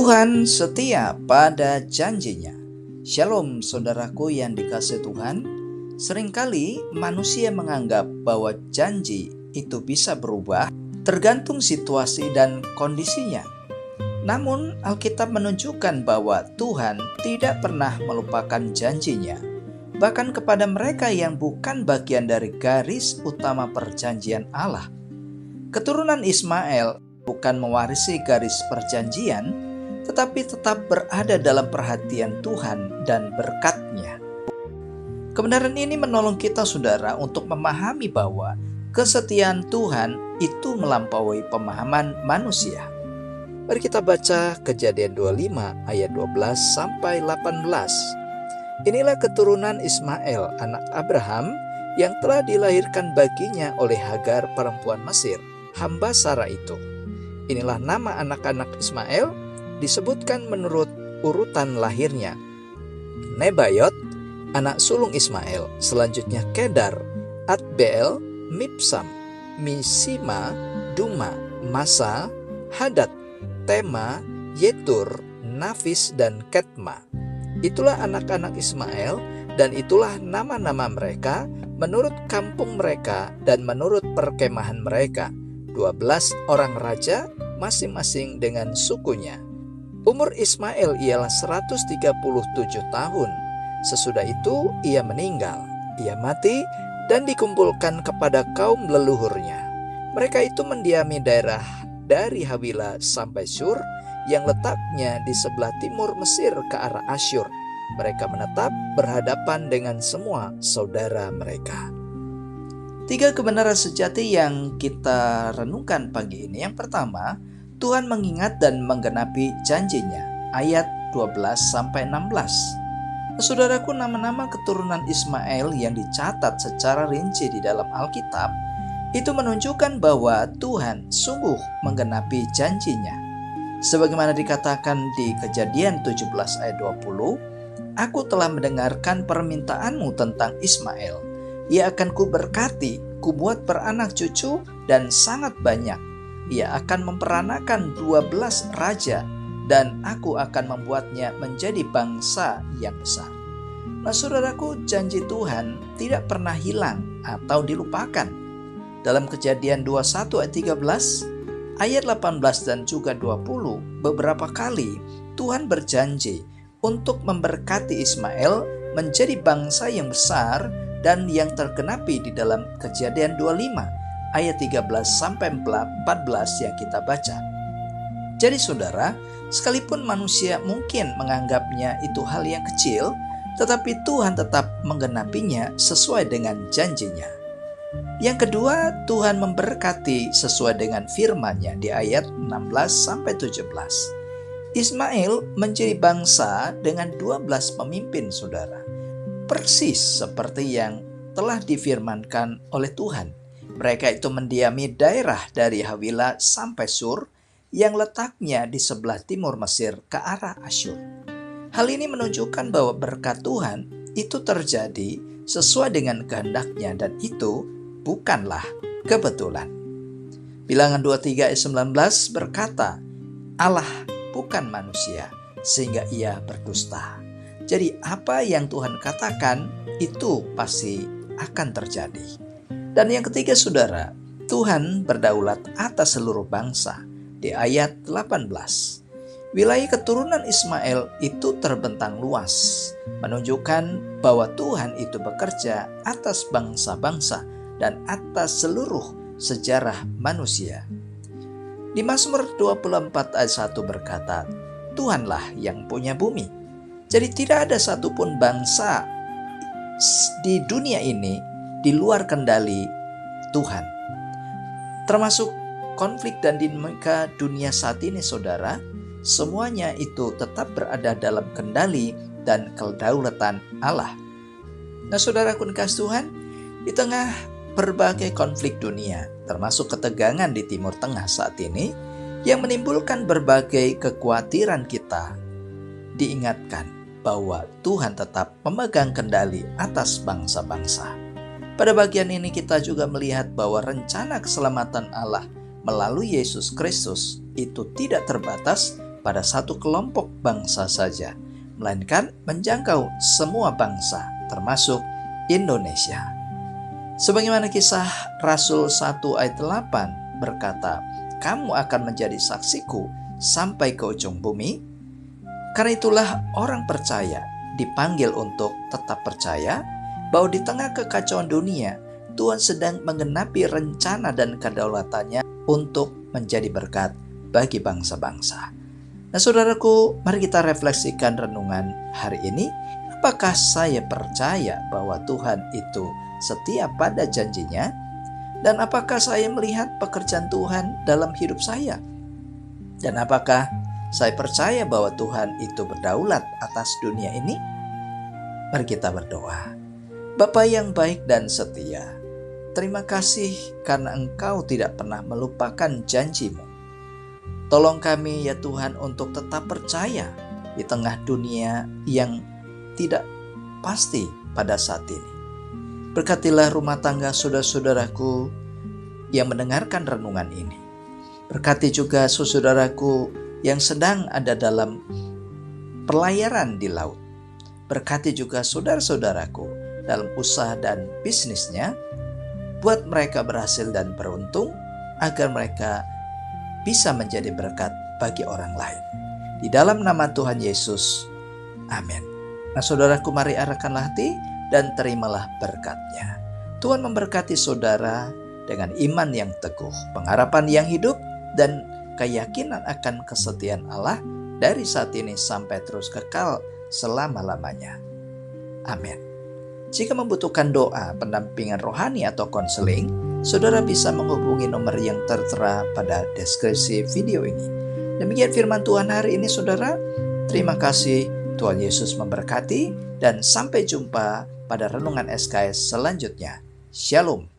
Tuhan setia pada janjinya. Shalom saudaraku yang dikasihi Tuhan. Seringkali manusia menganggap bahwa janji itu bisa berubah tergantung situasi dan kondisinya. Namun Alkitab menunjukkan bahwa Tuhan tidak pernah melupakan janjinya, bahkan kepada mereka yang bukan bagian dari garis utama perjanjian Allah. Keturunan Ismail bukan mewarisi garis perjanjian, tetapi tetap berada dalam perhatian Tuhan dan berkat-Nya. Kebenaran ini menolong kita saudara untuk memahami bahwa kesetiaan Tuhan itu melampaui pemahaman manusia. Mari kita baca Kejadian 25 ayat 12 sampai 18. Inilah keturunan Ismail anak Abraham yang telah dilahirkan baginya oleh Hagar perempuan Mesir, hamba Sarah itu. Inilah nama anak-anak Ismail disebutkan menurut urutan lahirnya. Nebayot, anak sulung Ismail, selanjutnya Kedar, Adbeel, Mibsam, Misima, Duma, Masa, Hadad, Tema, Yetur, Nafis, dan Ketma. Itulah anak-anak Ismail, dan itulah nama-nama mereka menurut kampung mereka dan menurut perkemahan mereka. 12 orang raja, masing-masing dengan sukunya. Umur Ismail ialah 137 tahun. Sesudah itu ia meninggal. Ia mati dan dikumpulkan kepada kaum leluhurnya. Mereka itu mendiami daerah dari Hawila sampai Sur yang letaknya di sebelah timur Mesir ke arah Asyur. Mereka menetap berhadapan dengan semua saudara mereka. 3 kebenaran sejati yang kita renungkan pagi ini. Yang pertama, Tuhan mengingat dan menggenapi janjinya. Ayat 12-16. Saudaraku, nama-nama keturunan Ismail yang dicatat secara rinci di dalam Alkitab itu menunjukkan bahwa Tuhan sungguh menggenapi janjinya. Sebagaimana dikatakan di Kejadian 17 ayat 20, "Aku telah mendengarkan permintaanmu tentang Ismail. Ia akan kuberkati, kubuat beranak cucu dan sangat banyak. Ia akan memperanakan 12 raja, dan aku akan membuatnya menjadi bangsa yang besar." Nah saudaraku, janji Tuhan tidak pernah hilang atau dilupakan. Dalam Kejadian 21 ayat 13, ayat 18 dan juga 20, beberapa kali Tuhan berjanji untuk memberkati Ismail menjadi bangsa yang besar dan yang tergenapi di dalam Kejadian 25 ayat 13-14 yang kita baca. Jadi saudara, sekalipun manusia mungkin menganggapnya itu hal yang kecil, tetapi Tuhan tetap menggenapinya sesuai dengan janjinya. Yang kedua, Tuhan memberkati sesuai dengan firman-Nya di ayat 16-17. Ismail menjadi bangsa dengan 12 pemimpin saudara. Persis seperti yang telah difirmankan oleh Tuhan. Mereka itu mendiami daerah dari Hawila sampai Sur yang letaknya di sebelah timur Mesir ke arah Asyur. Hal ini menunjukkan bahwa berkat Tuhan itu terjadi sesuai dengan kehendak-Nya dan itu bukanlah kebetulan. Bilangan 23 ayat 19 berkata, "Allah bukan manusia sehingga ia berdusta." Jadi apa yang Tuhan katakan itu pasti akan terjadi. Dan yang ketiga saudara, Tuhan berdaulat atas seluruh bangsa. Di ayat 18, wilayah keturunan Ismail itu terbentang luas, menunjukkan bahwa Tuhan itu bekerja atas bangsa-bangsa dan atas seluruh sejarah manusia. Di Mazmur 24 ayat 1 berkata, "Tuhanlah yang punya bumi." Jadi tidak ada satupun bangsa di dunia ini di luar kendali Tuhan. Termasuk konflik dan dinamika dunia saat ini saudara, semuanya itu tetap berada dalam kendali dan kedaulatan Allah. Nah saudaraku kasih Tuhan, di tengah berbagai konflik dunia, termasuk ketegangan di Timur Tengah saat ini, yang menimbulkan berbagai kekhawatiran kita, diingatkan bahwa Tuhan tetap memegang kendali atas bangsa-bangsa. Pada bagian ini kita juga melihat bahwa rencana keselamatan Allah melalui Yesus Kristus itu tidak terbatas pada satu kelompok bangsa saja, melainkan menjangkau semua bangsa, termasuk Indonesia. Sebagaimana kisah Rasul 1 ayat 8 berkata, "Kamu akan menjadi saksiku sampai ke ujung bumi." Karena itulah orang percaya dipanggil untuk tetap percaya bahwa di tengah kekacauan dunia, Tuhan sedang menggenapi rencana dan kedaulatannya untuk menjadi berkat bagi bangsa-bangsa. Nah saudaraku, mari kita refleksikan renungan hari ini. Apakah saya percaya bahwa Tuhan itu setia pada janjinya? Dan apakah saya melihat pekerjaan Tuhan dalam hidup saya? Dan apakah saya percaya bahwa Tuhan itu berdaulat atas dunia ini? Mari kita berdoa. Bapa yang baik dan setia, terima kasih karena Engkau tidak pernah melupakan janji-Mu. Tolong kami ya Tuhan untuk tetap percaya di tengah dunia yang tidak pasti pada saat ini. Berkatilah rumah tangga saudara-saudaraku yang mendengarkan renungan ini. Berkati juga saudaraku yang sedang ada dalam pelayaran di laut. Berkati juga saudara-saudaraku dalam usaha dan bisnisnya. Buat mereka berhasil dan beruntung, agar mereka bisa menjadi berkat bagi orang lain. Di dalam nama Tuhan Yesus, amin. Nah saudaraku, mari arahkanlah hati dan terimalah berkat-Nya. Tuhan memberkati saudara dengan iman yang teguh, pengharapan yang hidup, dan keyakinan akan kesetiaan Allah dari saat ini sampai terus kekal selama-lamanya. Amin. Jika membutuhkan doa, pendampingan rohani atau konseling, saudara bisa menghubungi nomor yang tertera pada deskripsi video ini. Demikian firman Tuhan hari ini saudara. Terima kasih, Tuhan Yesus memberkati, dan sampai jumpa pada renungan SKS selanjutnya. Shalom.